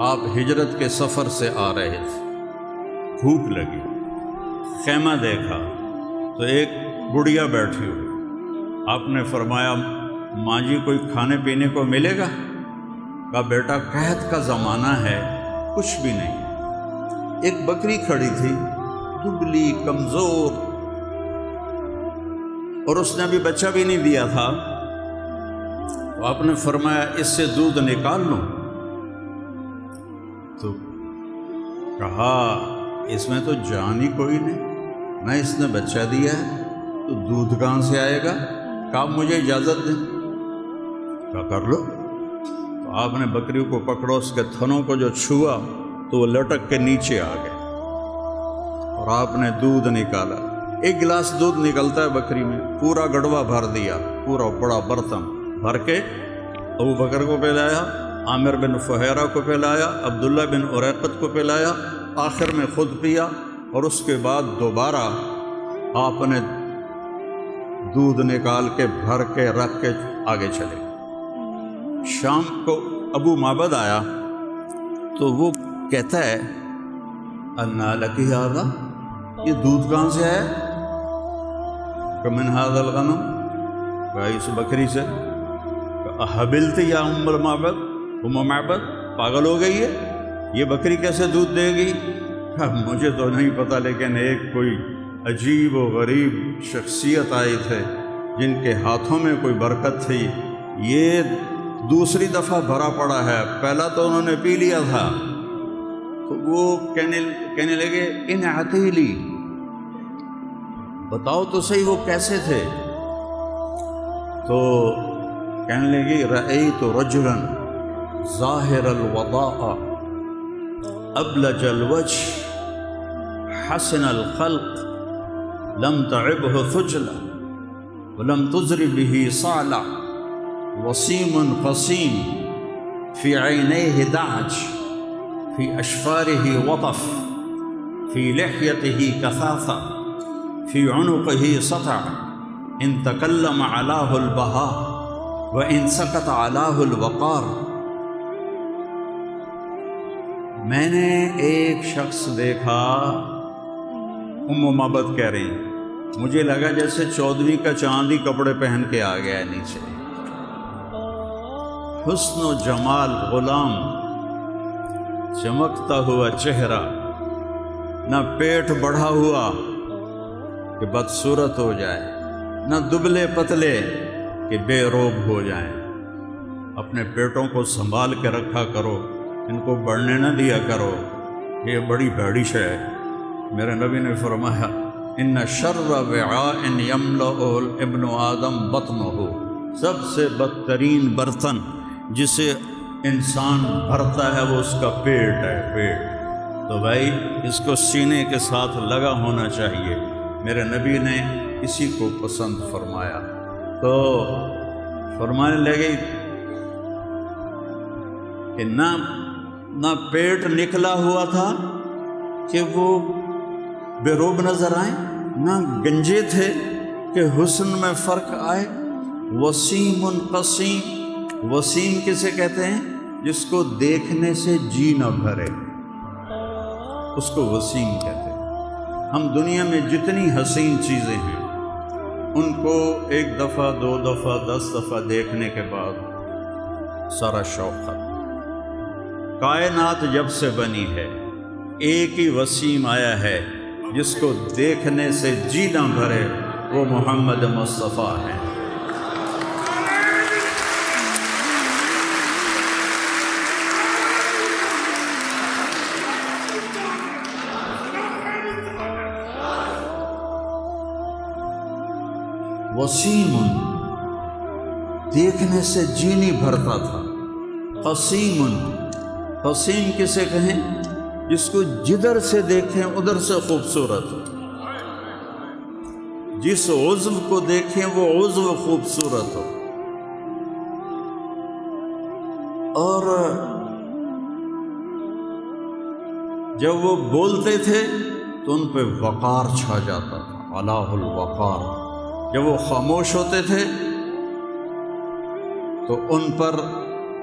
آپ ہجرت کے سفر سے آ رہے تھے، بھوک لگی، خیمہ دیکھا تو ایک بڑھیا بیٹھی ہوئی۔ آپ نے فرمایا ماں جی کوئی کھانے پینے کو ملے گا؟ کہا بیٹا قحط کا زمانہ ہے، کچھ بھی نہیں۔ ایک بکری کھڑی تھی، دبلی کمزور، اور اس نے ابھی بچہ بھی نہیں دیا تھا، تو آپ نے فرمایا اس سے دودھ نکال لوں؟ تو کہا اس میں تو جان ہی کوئی نہیں، نہ اس نے بچہ دیا ہے، تو دودھ کہاں سے آئے گا؟ کہا مجھے اجازت دیں۔ کہا کر لو۔ تو آپ نے بکری کو پکڑا، اس کے تھنوں کو جو چھوا تو وہ لٹک کے نیچے آ گئے، اور آپ نے دودھ نکالا۔ ایک گلاس دودھ نکلتا ہے بکری میں، پورا گڑوا بھر دیا، پورا بڑا برتن بھر کے ابو بکر کو پلایا، عامر بن فہیرہ کو پلایا، عبداللہ بن اریقط کو پلایا، آخر میں خود پیا، اور اس کے بعد دوبارہ آپ نے دودھ نکال کے بھر کے رکھ کے آگے چلے۔ شام کو ابو معبد آیا تو وہ کہتا ہے انا لک ھذا، یہ دودھ کہاں سے آیا؟ کہ من ھذا الغنم، کہا اس بکری سے۔ حبلت یا ام المعبد، ام معبد پاگل ہو گئی ہے، یہ بکری کیسے دودھ دے گی؟ مجھے تو نہیں پتہ، لیکن ایک کوئی عجیب و غریب شخصیت آئی تھے جن کے ہاتھوں میں کوئی برکت تھی، یہ دوسری دفعہ بھرا پڑا ہے، پہلا تو انہوں نے پی لیا تھا۔ تو وہ کہنے لگے ان عتیلی، بتاؤ تو صحیح وہ کیسے تھے؟ تو کہنے لگی رأیت رجلا ظاہر الوضاء ابلج الوجه حسن الخلق لم تعبه ثجلا ولم تزر به صعلا وسيم قصيم في عينيه دعج في أشفاره وطف في لحيته كثافة في عنقه سطع إن تكلم علاه البهاء وإن سكت علاه الوقار۔ میں نے ایک شخص دیکھا، ام معبد کہہ رہی ہیں، مجھے لگا جیسے 14ویں کا چاند ہی کپڑے پہن کے آ گیا ہے نیچے، حسن و جمال غلام، چمکتا ہوا چہرہ، نہ پیٹ بڑھا ہوا کہ بدصورت ہو جائے، نہ دبلے پتلے کہ بے روب ہو جائیں۔ اپنے پیٹوں کو سنبھال کے رکھا کرو، ان کو بڑھنے نہ دیا کرو، یہ بڑی بھیڑی شے ہے۔ میرے نبی نے فرمایا ان شر وعاء یملأ ابن آدم بطنہ، سب سے بدترین برتن جسے انسان بھرتا ہے وہ اس کا پیٹ ہے، پیٹ۔ تو بھائی اس کو سینے کے ساتھ لگا ہونا چاہیے، میرے نبی نے اسی کو پسند فرمایا۔ تو فرمانے لگے کہ نہ پیٹ نکلا ہوا تھا کہ وہ بے روب نظر آئیں، نہ گنجے تھے کہ حسن میں فرق آئے۔ وسیم قسیم، وسیم کسے کہتے ہیں؟ جس کو دیکھنے سے جی نہ بھرے، اس کو وسیم کہتے ہیں۔ ہم دنیا میں جتنی حسین چیزیں ہیں ان کو ایک دفعہ، 2 دفعہ، 10 دفعہ دیکھنے کے بعد سارا شوق ختم۔ کائنات جب سے بنی ہے ایک ہی وسیم آیا ہے جس کو دیکھنے سے جی نہ بھرے، وہ محمد مصطفیٰ ہیں۔ وسیم، دیکھنے سے جی نہیں بھرتا تھا۔ قسیم، قسیم کسے کہیں؟ جس کو جدھر سے دیکھیں ادھر سے خوبصورت ہو، جس عضو کو دیکھیں وہ عضو خوبصورت ہو۔ اور جب وہ بولتے تھے تو ان پہ وقار چھا جاتا تھا، الہ الوقار۔ جب وہ خاموش ہوتے تھے تو ان پر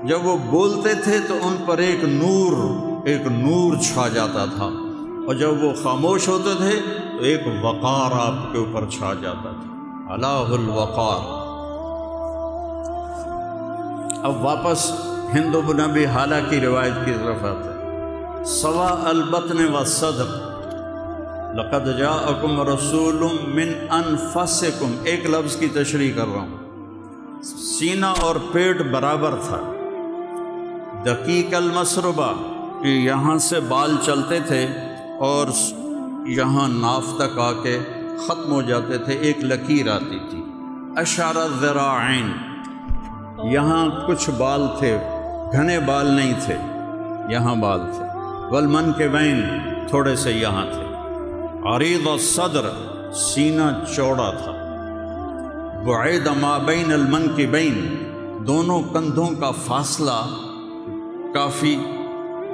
جب وہ بولتے تھے تو ان پر ایک نور چھا جاتا تھا، اور جب وہ خاموش ہوتے تھے تو ایک وقار آپ کے اوپر چھا جاتا تھا، الہ الوقار۔ اب واپس ہند بن ابی حالہ کی روایت کی طرف آتے ہیں، سوا البطن والصدر لقد جاءکم رسول من انفسکم، ایک لفظ کی تشریح کر رہا ہوں، سینہ اور پیٹ برابر تھا، دقیق المسربہ کہ یہاں سے بال چلتے تھے اور یہاں ناف تک آ کے ختم ہو جاتے تھے، ایک لکیر آتی تھی، اشعر الذراعین، یہاں کچھ بال تھے، گھنے بال نہیں تھے، یہاں بال تھے، والمنکبین، تھوڑے سے یہاں تھے، عریض الصدر، سینہ چوڑا تھا، بعید ما بین المنکبین، دونوں کندھوں کا فاصلہ کافی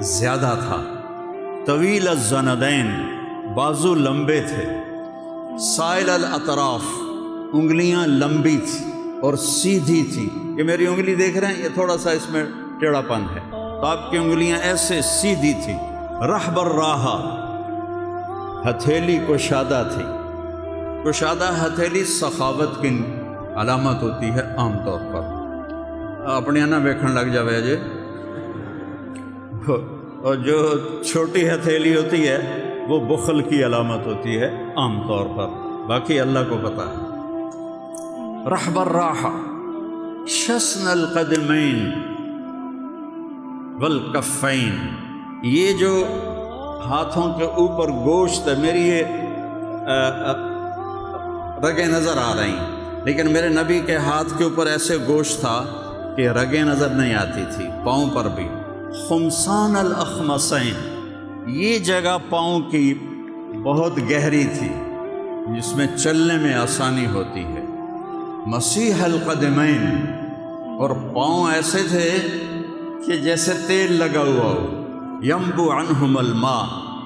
زیادہ تھا، طویل الزندین، بازو لمبے تھے، سائل الاطراف، انگلیاں لمبی تھی اور سیدھی تھی، یہ میری انگلی دیکھ رہے ہیں، یہ تھوڑا سا اس میں ٹیڑھا پن ہے، تو آپ کی انگلیاں ایسے سیدھی تھی، رحب الراحہ، ہتھیلی کشادہ تھی، کشادہ ہتھیلی سخاوت کی علامت ہوتی ہے عام طور پر، اپنی نہ ویکھن لگ جاوے جی، اور جو چھوٹی ہتھیلی ہوتی ہے وہ بخل کی علامت ہوتی ہے عام طور پر، باقی اللہ کو پتہ ہے۔ رحب الراحہ، شسن القدمین والکفین، یہ جو ہاتھوں کے اوپر گوشت ہے، میری یہ رگیں نظر آ رہی ہیں، لیکن میرے نبی کے ہاتھ کے اوپر ایسے گوشت تھا کہ رگیں نظر نہیں آتی تھی، پاؤں پر بھی، خمسان الاخمصین، یہ جگہ پاؤں کی بہت گہری تھی جس میں چلنے میں آسانی ہوتی ہے، مسیح القدمین، اور پاؤں ایسے تھے کہ جیسے تیل لگا ہوا ہو، ینبو عنہم الماء،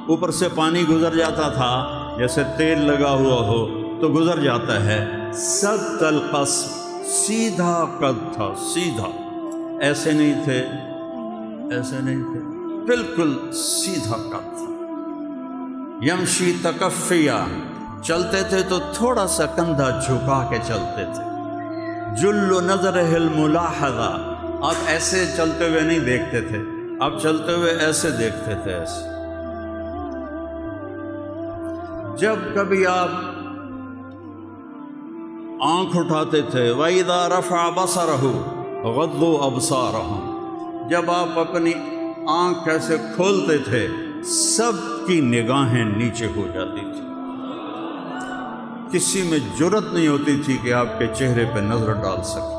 اوپر سے پانی گزر جاتا تھا، جیسے تیل لگا ہوا ہو تو گزر جاتا ہے، سد القصب، سیدھا قد تھا، سیدھا، ایسے نہیں تھے، ایسے نہیں تھے، بالکل سیدھا قد تھا، یمشی تکفیہ، چلتے تھے تو تھوڑا سا کندھا جھکا کے چلتے تھے، جل نظرہ الملاحظہ، آپ ایسے چلتے ہوئے نہیں دیکھتے تھے، آپ چلتے ہوئے ایسے دیکھتے تھے، ایسے، جب کبھی آپ آنکھ اٹھاتے تھے، وَإِذَا رَفَعَ بَصَرَهُ غَضُّوا أَبْصَارَهُمْ، جب آپ اپنی آنکھ ایسے کھولتے تھے سب کی نگاہیں نیچے ہو جاتی تھی، کسی میں جرت نہیں ہوتی تھی کہ آپ کے چہرے پہ نظر ڈال سکے،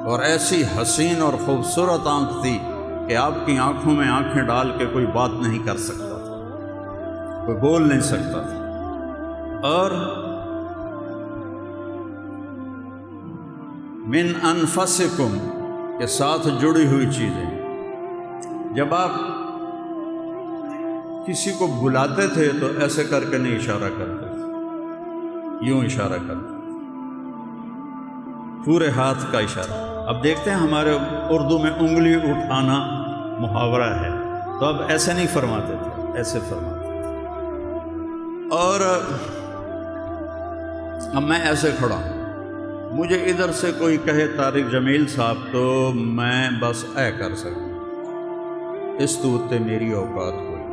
اور ایسی حسین اور خوبصورت آنکھ تھی کہ آپ کی آنکھوں میں آنکھیں ڈال کے کوئی بات نہیں کر سکتا تھا، کوئی بول نہیں سکتا تھا، اور من انفسکم کے ساتھ جڑی ہوئی چیزیں، جب آپ کسی کو بلاتے تھے تو ایسے کر کے نہیں اشارہ کرتے تھے، یوں اشارہ کرتے، پورے ہاتھ کا اشارہ۔ اب دیکھتے ہیں ہمارے اردو میں انگلی اٹھانا محاورہ ہے، تو اب ایسے نہیں فرماتے تھے، ایسے فرماتے تھے، اور اب میں ایسے کھڑا ہوں، مجھے ادھر سے کوئی کہے طارق جمیل صاحب تو میں بس اے کر سکوں، اس تو میری اوقات کوئی،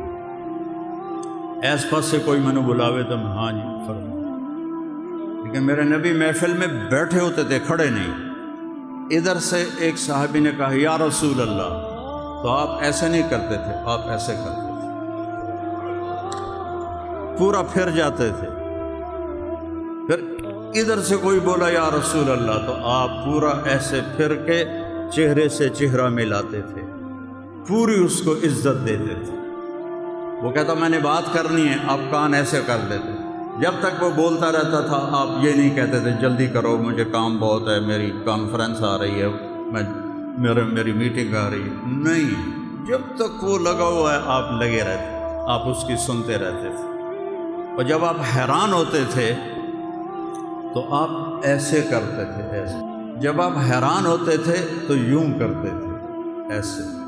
ایس پاس سے کوئی میں نے بلاوے تو میں ہاں جی فرما، لیکن میرے نبی محفل میں بیٹھے ہوتے تھے، کھڑے نہیں، ادھر سے ایک صحابی نے کہا یا رسول اللہ، تو آپ ایسے نہیں کرتے تھے، آپ ایسے کرتے تھے، پورا پھر جاتے تھے، پھر ادھر سے کوئی بولا یا رسول اللہ تو آپ پورا ایسے پھر کے چہرے سے چہرہ ملاتے تھے، پوری اس کو عزت دیتے تھے، وہ کہتا میں نے بات کرنی ہے، آپ کان ایسے کر دیتے، جب تک وہ بولتا رہتا تھا آپ یہ نہیں کہتے تھے جلدی کرو مجھے کام بہت ہے، میری کانفرنس آ رہی ہے، میری میٹنگ آ رہی ہے، نہیں، جب تک وہ لگا ہوا ہے آپ لگے رہتے، آپ اس کی سنتے رہتے تھے، اور جب آپ حیران ہوتے تھے تو آپ ایسے کرتے تھے، ایسے، جب آپ حیران ہوتے تھے تو یوں کرتے تھے، ایسے۔